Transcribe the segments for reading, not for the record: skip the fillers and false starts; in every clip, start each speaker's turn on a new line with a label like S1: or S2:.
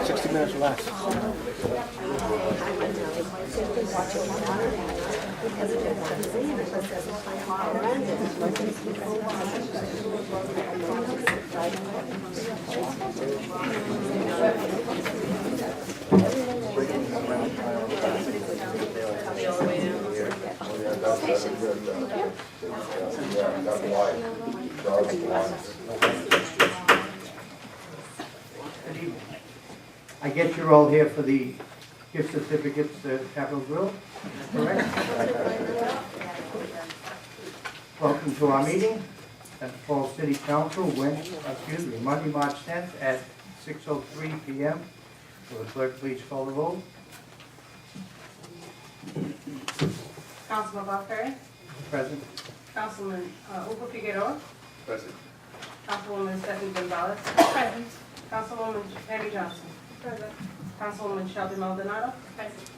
S1: 60 minutes or less.
S2: I guess you're all here for the gift certificates at Capitol Grill, correct? Welcome to our meeting at the Falls City Council, Monday, March 10th at 6:03 p.m. Will the clerk please call the roll?
S3: Councilman Bob Perry,
S2: Present.
S3: Councilman Hugo Figueroa,
S1: Present.
S3: Councilwoman Stephanie Gonzalez,
S4: Present.
S3: Councilwoman Patty Johnson,
S4: Present.
S3: Councilwoman Shelby Maldonado,
S4: Present.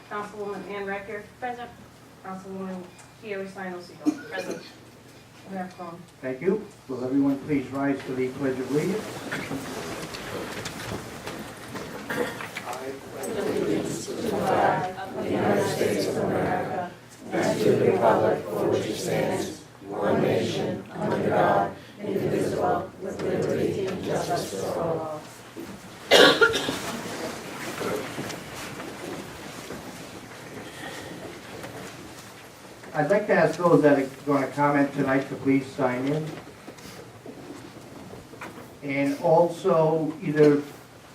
S3: Councilwoman Ann Recker,
S4: Present.
S3: Councilwoman Kiyoshi Sino-Seco. Present. We have quorum.
S2: Thank you. Will everyone please rise for the Pledge of Allegiance?
S4: Allegiance to the flag of the United States of America and to the republic for which it stands, one nation, under God, indivisible, with liberty and justice for all.
S2: I'd like to ask those that are going to comment tonight to please sign in. And also either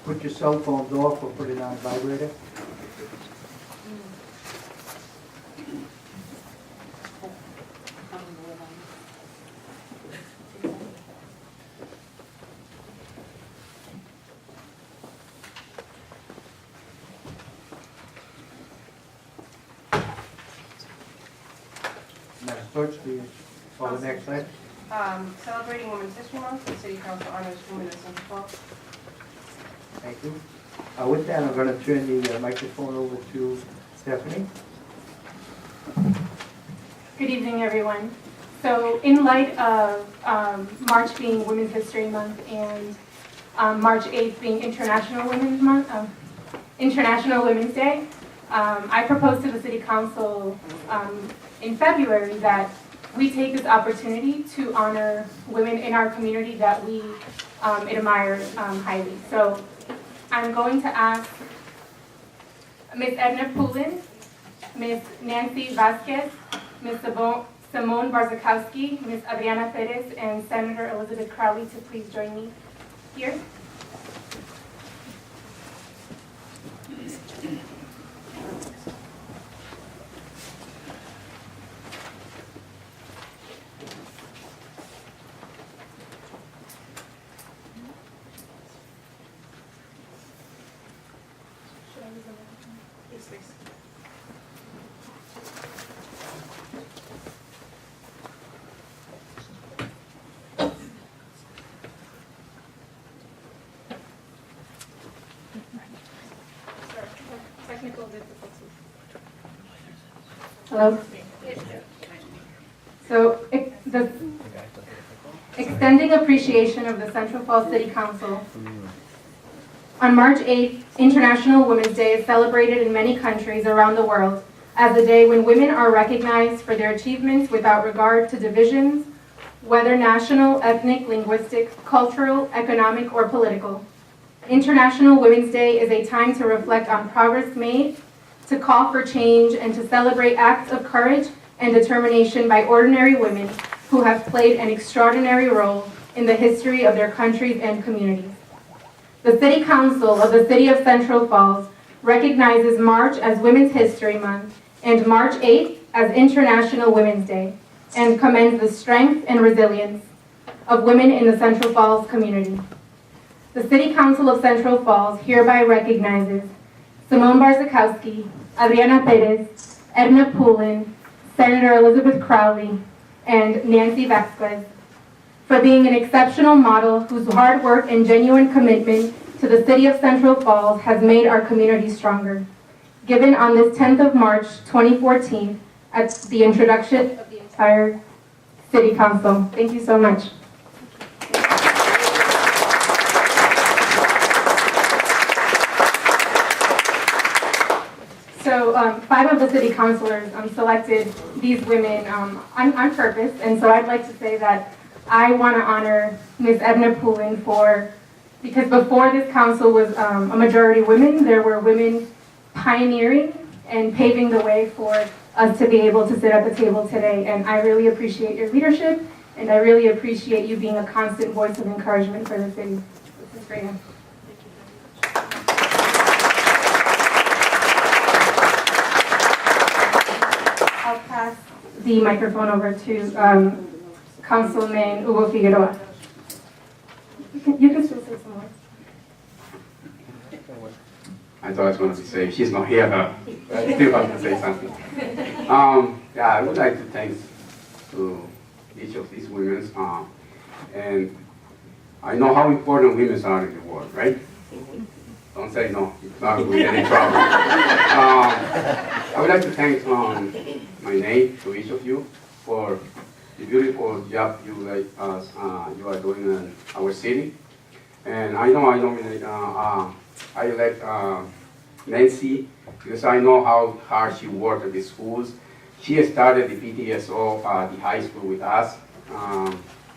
S2: put your cell phones off or put it on vibrator. Madam Clerk, please call the next item.
S3: Celebrating Women's History Month, the City Council honors women in Central Falls.
S2: Thank you. With that, I'm going to turn the microphone over to Stephanie.
S5: Good evening, everyone. So in light of March being Women's History Month and March 8th being International Women's Month, International Women's Day, I proposed to the City Council in February that we take this opportunity to honor women in our community that we admire highly. So I'm going to ask Ms. Edna Poulin, Ms. Nancy Vasquez, Ms. Simone Barzakowski, Ms. Adriana Perez, and Senator Elizabeth Crowley to please join me here. Technical difficulties. Hello? So, extending appreciation of the Central Falls City Council. On March 8th, International Women's Day is celebrated in many countries around the world as a day when women are recognized for their achievements without regard to divisions, whether national, ethnic, linguistic, cultural, economic, or political. International Women's Day is a time to reflect on progress made, to call for change, and to celebrate acts of courage and determination by ordinary women who have played an extraordinary role in the history of their countries and communities. The City Council of the City of Central Falls recognizes March as Women's History Month and March 8th as International Women's Day, and commends the strength and resilience of women in the Central Falls community. The City Council of Central Falls hereby recognizes Simone Barzakowski, Adriana Perez, Edna Poulin, Senator Elizabeth Crowley, and Nancy Vasquez for being an exceptional model whose hard work and genuine commitment to the City of Central Falls has made our community stronger. Given on this 10th of March, 2014, at the introduction of the entire City Council. Thank you so much. 5 of the city councilors selected these women on purpose, and so I'd like to say that I want to honor Ms. Edna Poulin because before this council was a majority women, there were women pioneering and paving the way for us to be able to sit at the table today, and I really appreciate your leadership, and I really appreciate you being a constant voice of encouragement for the city. This is great. I'll pass the microphone over to Councilman Hugo Figueroa. You can still say some words.
S1: I thought I was going to say she's not here, but I still have to say something. Yeah, I would like to thank to each of these women, and I know how important women are in the world, right? Don't say no, it's not going to get in trouble. I would like to thank my name to each of you for the beautiful job you are doing in our city. And I nominate, I elect Nancy because I know how hard she worked at the schools. She started the PTSO at the high school with us.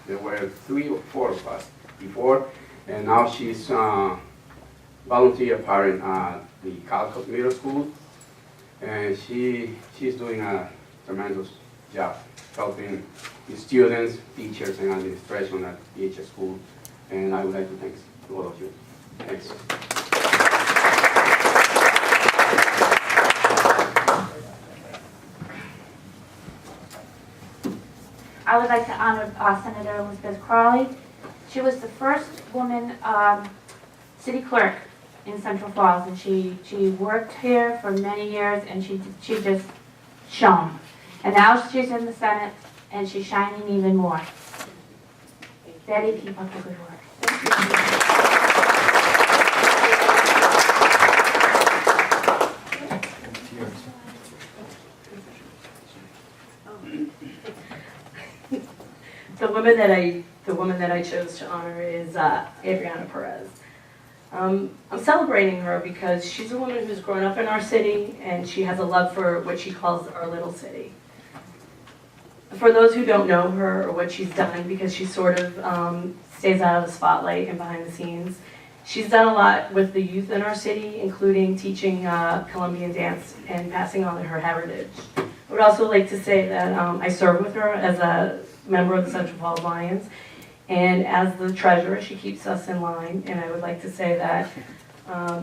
S1: There were 3 or 4 of us before, and now she's volunteer parent at the Calcott Middle School, and she's doing a tremendous job helping the students, teachers, and administration at EHS school. And I would like to thank all of you. Thanks.
S4: I would like to honor Senator Elizabeth Crawley. She was the first woman city clerk in Central Falls, and she worked here for many years, and she just shone. And now she's in the Senate, and she's shining even more. Betty, keep up the good work.
S3: The woman that I chose to honor is Adriana Perez. I'm celebrating her because she's a woman who's grown up in our city, and she has a love for what she calls our little city. For those who don't know her or what she's done, because she sort of stays out of the spotlight and behind the scenes, she's done a lot with the youth in our city, including teaching Colombian dance and passing on her heritage. I would also like to say that I serve with her as a member of the Central Falls Lions, and as the treasurer, she keeps us in line, and I would like to say that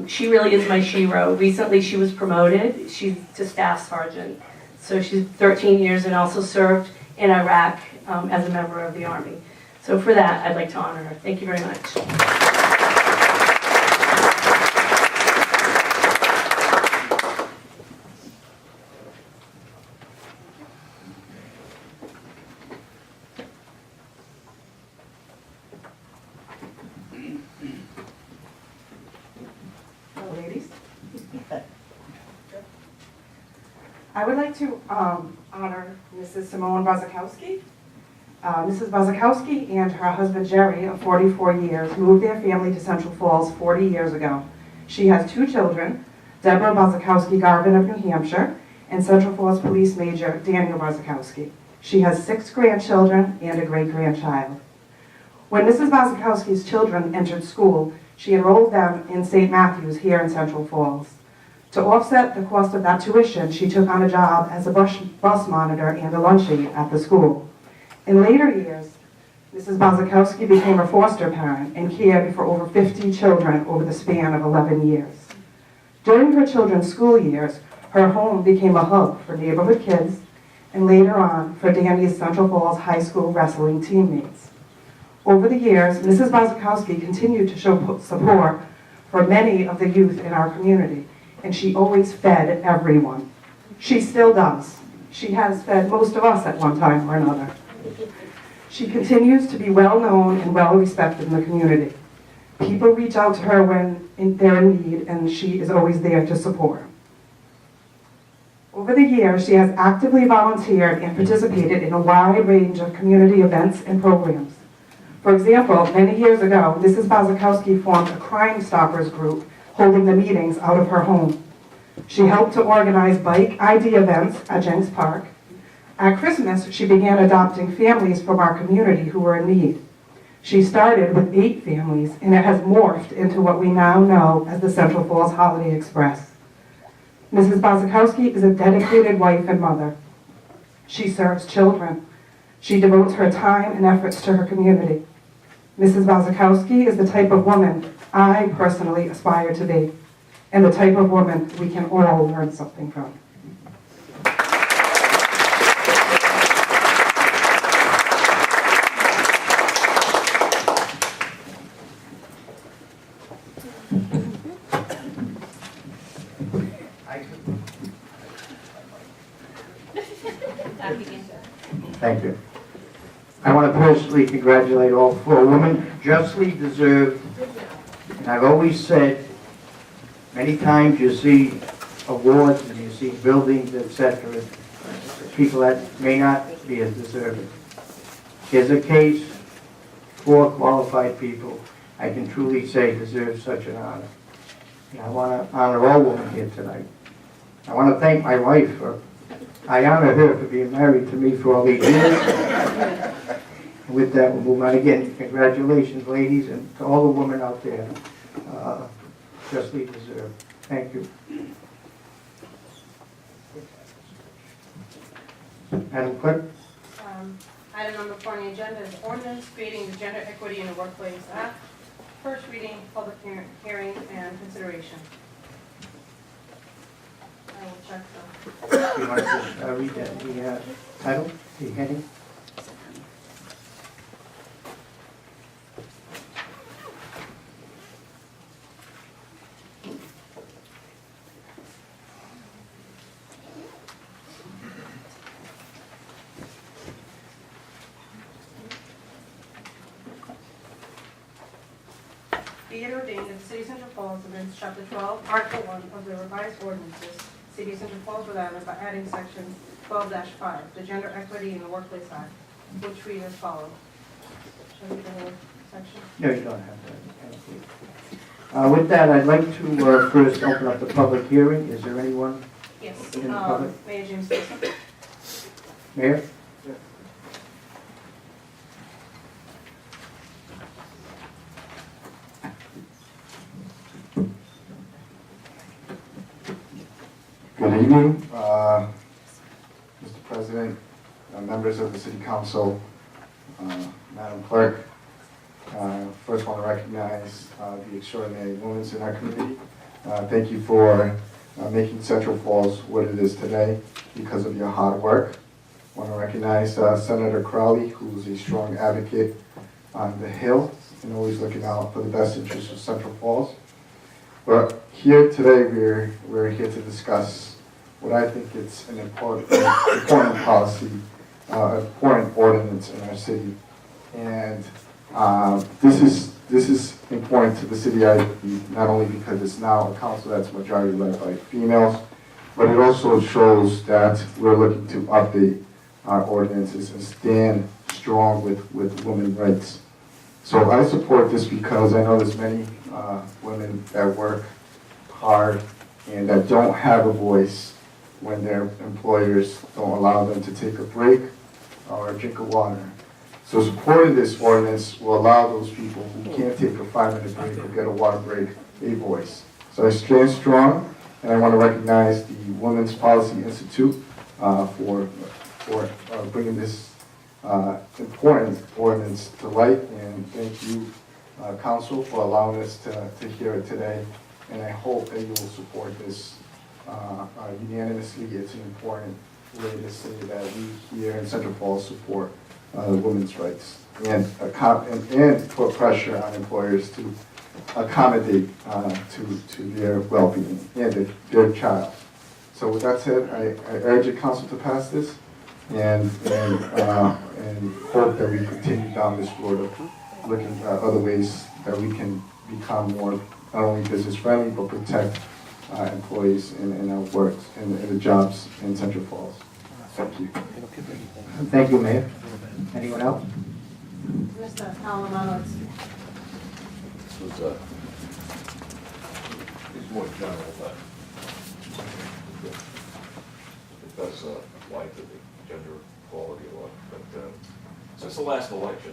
S3: she really is my shero. Recently, she was promoted. She's to staff sergeant. So she's 13 years and also served in Iraq as a member of the Army. So for that, I'd like to honor her. Thank you very much.
S6: Ladies. I would like to honor Mrs. Simone Bazakowski. Mrs. Bazakowski and her husband Jerry, of 44 years, moved their family to Central Falls 40 years ago. She has 2 children, Deborah Bazakowski Garvin of New Hampshire and Central Falls Police Major Daniel Bazakowski. She has 6 grandchildren and a great-grandchild. When Mrs. Bazakowski's children entered school, she enrolled them in St. Matthew's here in Central Falls. To offset the cost of that tuition, she took on a job as a bus monitor and a lunch aide at the school. In later years, Mrs. Bazakowski became a foster parent and cared for over 50 children over the span of 11 years. During her children's school years, her home became a hub for neighborhood kids and later on for Danny's Central Falls High School wrestling teammates. Over the years, Mrs. Bazakowski continued to show support for many of the youth in our community, and she always fed everyone. She still does. She has fed most of us at one time or another. She continues to be well known and well respected in the community. People reach out to her when they're in need, and she is always there to support. Over the years, she has actively volunteered and participated in a wide range of community events and programs. For example, many years ago, Mrs. Bazakowski formed a Crime Stoppers group holding the meetings out of her home. She helped to organize bike ID events at Jenks Park. At Christmas, she began adopting families from our community who were in need. She started with 8 families, and it has morphed into what we now know as the Central Falls Holiday Express. Mrs. Bozakowski is a dedicated wife and mother. She serves children. She devotes her time and efforts to her community. Mrs. Bozakowski is the type of woman I personally aspire to be, and the type of woman we can all learn something from.
S2: Thank you. I want to personally congratulate all 4 women, justly deserved. And I've always said, many times you see awards and you see buildings, etc., people that may not be as deserving. Here's a case, 4 qualified people, I can truly say deserve such an honor. And I want to honor all women here tonight. I want to thank my wife for, I honor her for being married to me for all these years. And with that, we'll move on again. Congratulations, ladies, and to all the women out there, justly deserved. Thank you. Madam Clerk?
S7: Item number 4 on the agenda is ordinance creating the Gender Equity in the Workplace Act. First reading, public hearing, and consideration. I will check them.
S2: Do you want to just read that, the title, the heading?
S7: Be it ordained that the City of Central Falls amends Chapter 12, Article 1 of the revised ordinances, City of Central Falls, Rhode Island, by adding Section 12-5, the Gender Equity in the Workplace Act, which reads as follows. Should I read the whole section?
S2: No, you don't have that. With that, I'd like to first open up the public hearing. Is there anyone?
S7: Yes.
S2: In the public?
S7: Mayor James Gibson.
S2: Mayor?
S8: Good evening, Mr. President, members of the City Council, Madam Clerk. First want to recognize the extraordinary women in our community. Thank you for making Central Falls what it is today because of your hard work. I want to recognize Senator Crowley, who's a strong advocate on the Hill and always looking out for the best interests of Central Falls. But here today, we're here to discuss what I think is an important policy, important ordinance in our city. And this is important to the city, not only because it's now a council that's majority led by females, but it also shows that we're looking to update our ordinances and stand strong with women's rights. So I support this because I know there's many women that work hard and that don't have a voice when their employers don't allow them to take a break or a drink of water. So supporting this ordinance will allow those people who can't take a 5-minute break or get a water break a voice. So I stand strong, and I want to recognize the Women's Policy Institute for bringing this important ordinance to light, and thank you, Council, for allowing us to hear it today. And I hope that you will support this unanimously. It's an important way to say that we here in Central Falls support women's rights and put pressure on employers to accommodate to their well-being and their child. So with that said, I urge the Council to pass this and hope that we continue down this road of looking at other ways that we can become more not only business friendly, but protect employees in our work, in the jobs in Central Falls. Thank you.
S2: Thank you, Mayor. Anyone else?
S7: Mr. Alamano.
S4: It's more general, but does apply to the gender equality law. But since the last election,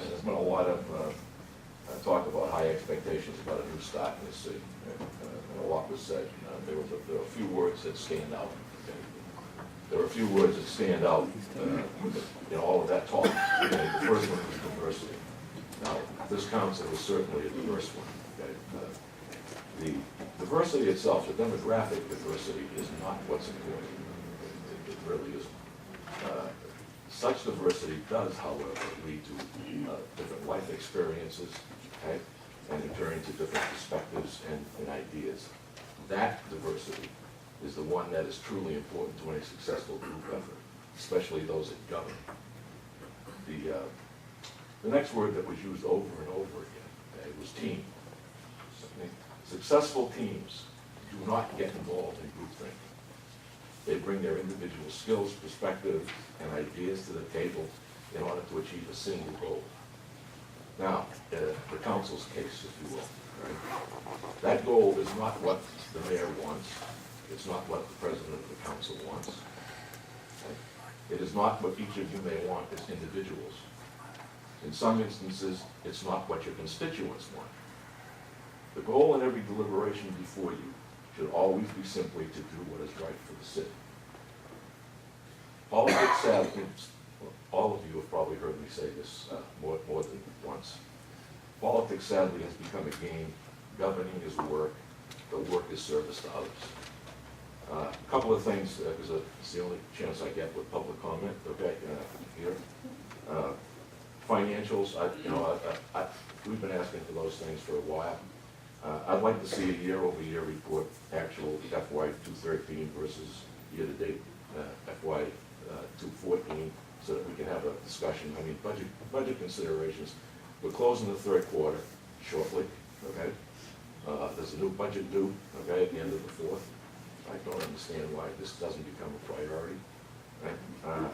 S4: there's been a lot of talk about high expectations about a new start in the city. And a lot was said. There were a few words that stand out. Okay? There are a few words that stand out in all of that talk. Okay? The first one was diversity. Now, this council is certainly a diverse one. Okay? The diversity itself, the demographic diversity, is not what's important. It really isn't. Such diversity does, however, lead to different life experiences, okay, and in turn to different perspectives and ideas. That diversity is the one that is truly important to any successful group effort, especially those that govern. The next word that was used over and over again, okay, was team. Okay? Successful teams do not get involved in group thinking. They bring their individual skills, perspective, and ideas to the table in order to achieve a single goal. Now, the council's case, if you will, right? That goal is not what the mayor wants. It's not what the president of the council wants. Okay? It is not what each of you may want as individuals. In some instances, it's not what your constituents want. The goal in every deliberation before you should always be simply to do what is right for the city. Politics, sadly, all of you have probably heard me say this more than once. Politics, sadly, has become a game. Governing is work. The work is service to others. A couple of things, because it's the only chance I get with public comment, okay, here. Financials, we've been asking for those things for a while. I'd like to see a year-over-year report, actual FY 213 versus year-to-date FY 214, so that we can have a discussion. I mean, budget considerations. We're closing the third quarter shortly, okay? There's a new budget due, okay, at the end of the fourth. I don't understand why this doesn't become a priority. Right?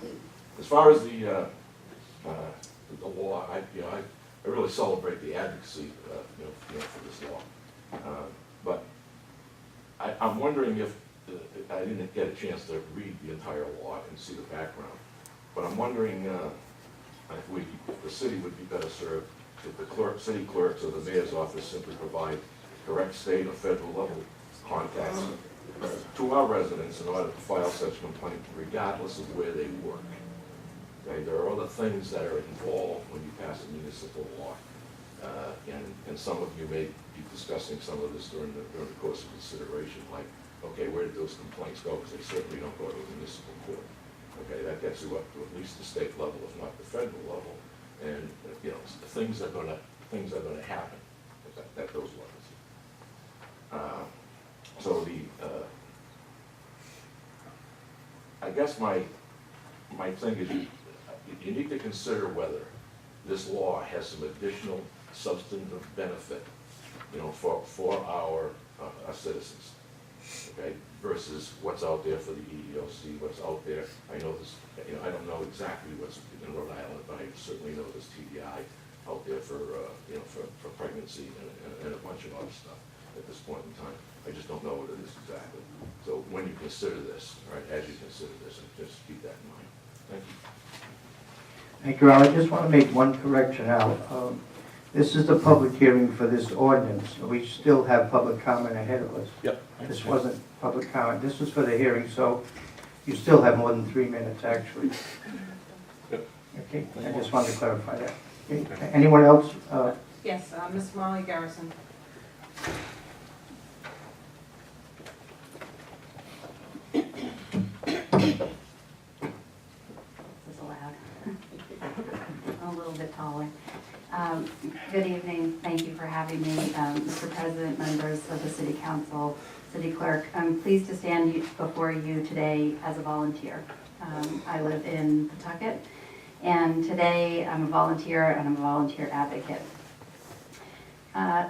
S4: As far as the law, I really celebrate the advocacy, for this law. But I'm wondering if I didn't get a chance to read the entire law and see the background. But I'm wondering if the city would be better served if the city clerks or the mayor's office simply provide correct state or federal level contacts to our residents in order to file such complaint, regardless of where they work. Okay, there are other things that are involved when you pass a municipal law, and some of you may be discussing some of this during the course of consideration, like, okay, where did those complaints go? Because they certainly don't go to the municipal court. Okay, that gets you up to at least the state level, if not the federal level, and things are going to happen at those levels. So I guess my thing is you need to consider whether this law has some additional substantive benefit, for our citizens, okay, versus what's out there for the EEOC, what's out there. I know this, I don't know exactly what's in Rhode Island, but I certainly know there's TBI out there for pregnancy and a bunch of other stuff at this point in time. I just don't know what it is exactly. So when you consider this, all right, as you consider this, just keep that in mind. Thank you.
S2: Thank you, Al. I just want to make one correction, Al. This is the public hearing for this ordinance. We still have public comment ahead of us.
S9: Yep.
S2: This wasn't public comment. This was for the hearing, so you still have more than 3 minutes, actually.
S9: Yep.
S2: Okay, I just wanted to clarify that. Okay. Anyone else?
S7: Yes, Ms. Molly Garrison.
S10: This is loud. I'm a little bit taller. Good evening. Thank you for having me. Mr. President, members of the City Council, City Clerk, I'm pleased to stand before you today as a volunteer. I live in Pawtucket, and today I'm a volunteer and I'm a volunteer advocate.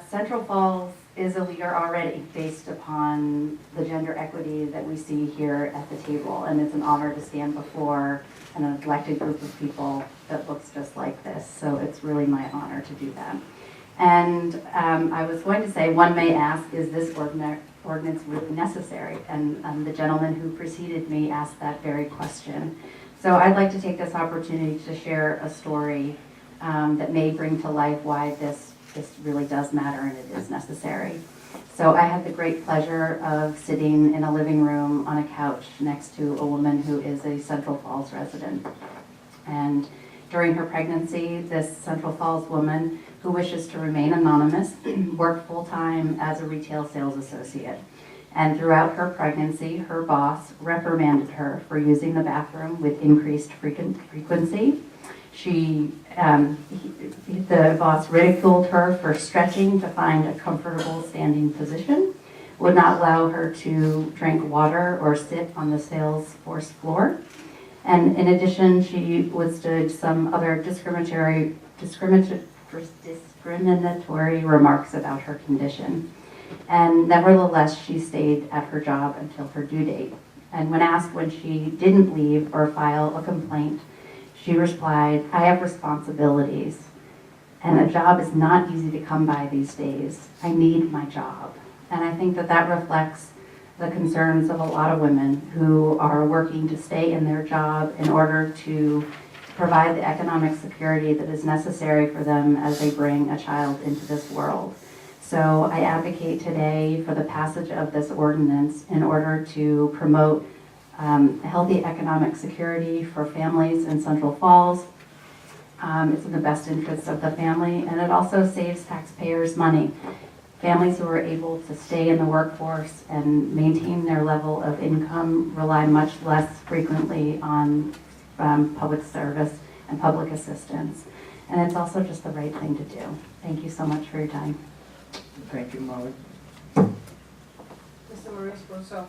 S10: Central Falls is a leader already based upon the gender equity that we see here at the table, and it's an honor to stand before an elected group of people that looks just like this, so it's really my honor to do that. And I was going to say, one may ask, is this ordinance really necessary? And the gentleman who preceded me asked that very question. So I'd like to take this opportunity to share a story that may bring to life why this really does matter and it is necessary. So I had the great pleasure of sitting in a living room on a couch next to a woman who is a Central Falls resident. And during her pregnancy, this Central Falls woman, who wishes to remain anonymous, worked full-time as a retail sales associate. And throughout her pregnancy, her boss reprimanded her for using the bathroom with increased frequency. The boss ridiculed her for stretching to find a comfortable standing position, would not allow her to drink water or sit on the sales force floor. And in addition, she withstood some other discriminatory remarks about her condition. And nevertheless, she stayed at her job until her due date. And when asked when she didn't leave or file a complaint, she replied, "I have responsibilities, and a job is not easy to come by these days. I need my job." And I think that that reflects the concerns of a lot of women who are working to stay in their job in order to provide the economic security that is necessary for them as they bring a child into this world. So I advocate today for the passage of this ordinance in order to promote healthy economic security for families in Central Falls. It's in the best interest of the family, and it also saves taxpayers money. Families who are able to stay in the workforce and maintain their level of income rely much less frequently on public service and public assistance. And it's also just the right thing to do. Thank you so much for your time.
S2: Thank you, Molly.
S7: Mr. Maurice Rousseau.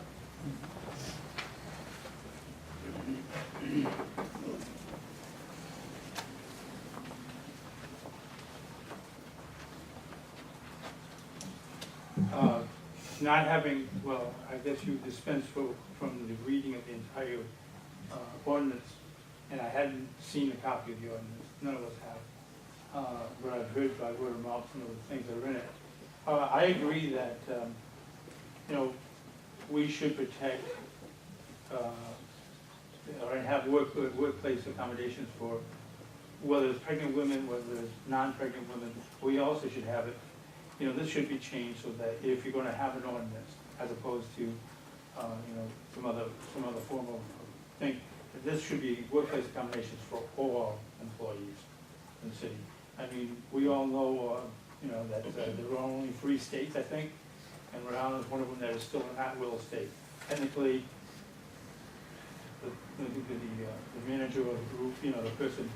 S9: Not having, well, I guess you dispensed from the reading of the entire ordinance, and I hadn't seen a copy of the ordinance. None of us have. But I've heard by word of mouth some of the things that are in it. I agree that, we should protect or have workplace accommodations for whether it's pregnant women, whether it's non-pregnant women. We also should have it. This should be changed so that if you're going to have an ordinance, as opposed to, some other form of thing, this should be workplace accommodations for all employees in the city. I mean, we all know, that there are only 3 states, I think, and Rhode Island is one of them that is still an at-will state. Technically, the manager of the group, the person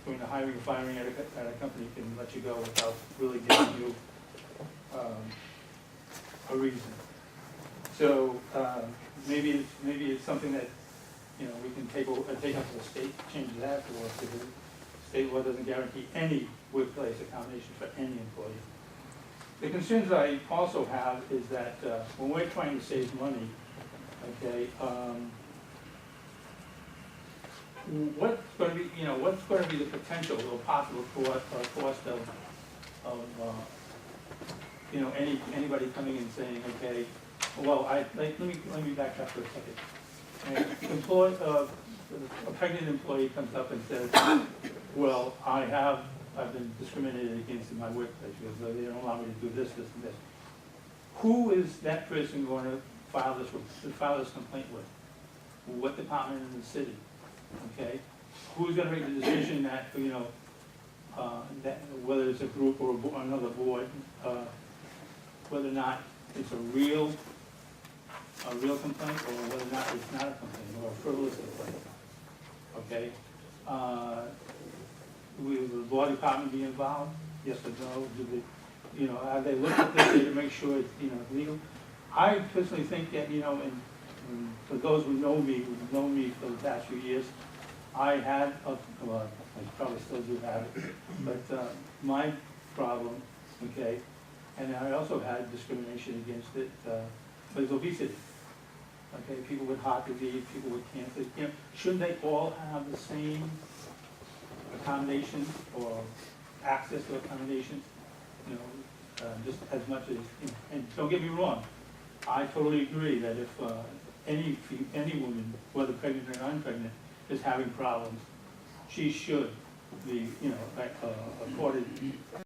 S9: doing the hiring and firing at a company can let you go without really giving you a reason. So maybe it's something that we can take up to the state, change that to work, because state law doesn't guarantee any workplace accommodation for any employee. The concerns I also have is that when we're trying to save money, okay, what's going to be the potential or possible cost of anybody coming and saying, okay, well, let me back up for a second. A pregnant employee comes up and says, well, I've been discriminated against in my workplace because they don't allow me to do this, this, and this. Who is that person going to file this complaint with? What department in the city? Okay, who's going to make the decision that that whether it's a group or another board, whether or not it's a real complaint or whether or not it's not a complaint or a frivolous complaint? Okay, will the law department be involved? Yes or no? Have they looked at this to make sure it's legal? I personally think that and for those who know me, who've known me for the past few years, I had, well, I probably still do have it, but my problem, okay, and I also had discrimination against it, was obesity. Okay, people with heart disease, people with cancer, shouldn't they all have the same accommodations or access to accommodations? as much as, and don't get me wrong, I totally agree that if any woman, whether pregnant or non-pregnant, is having problems, she should be, afforded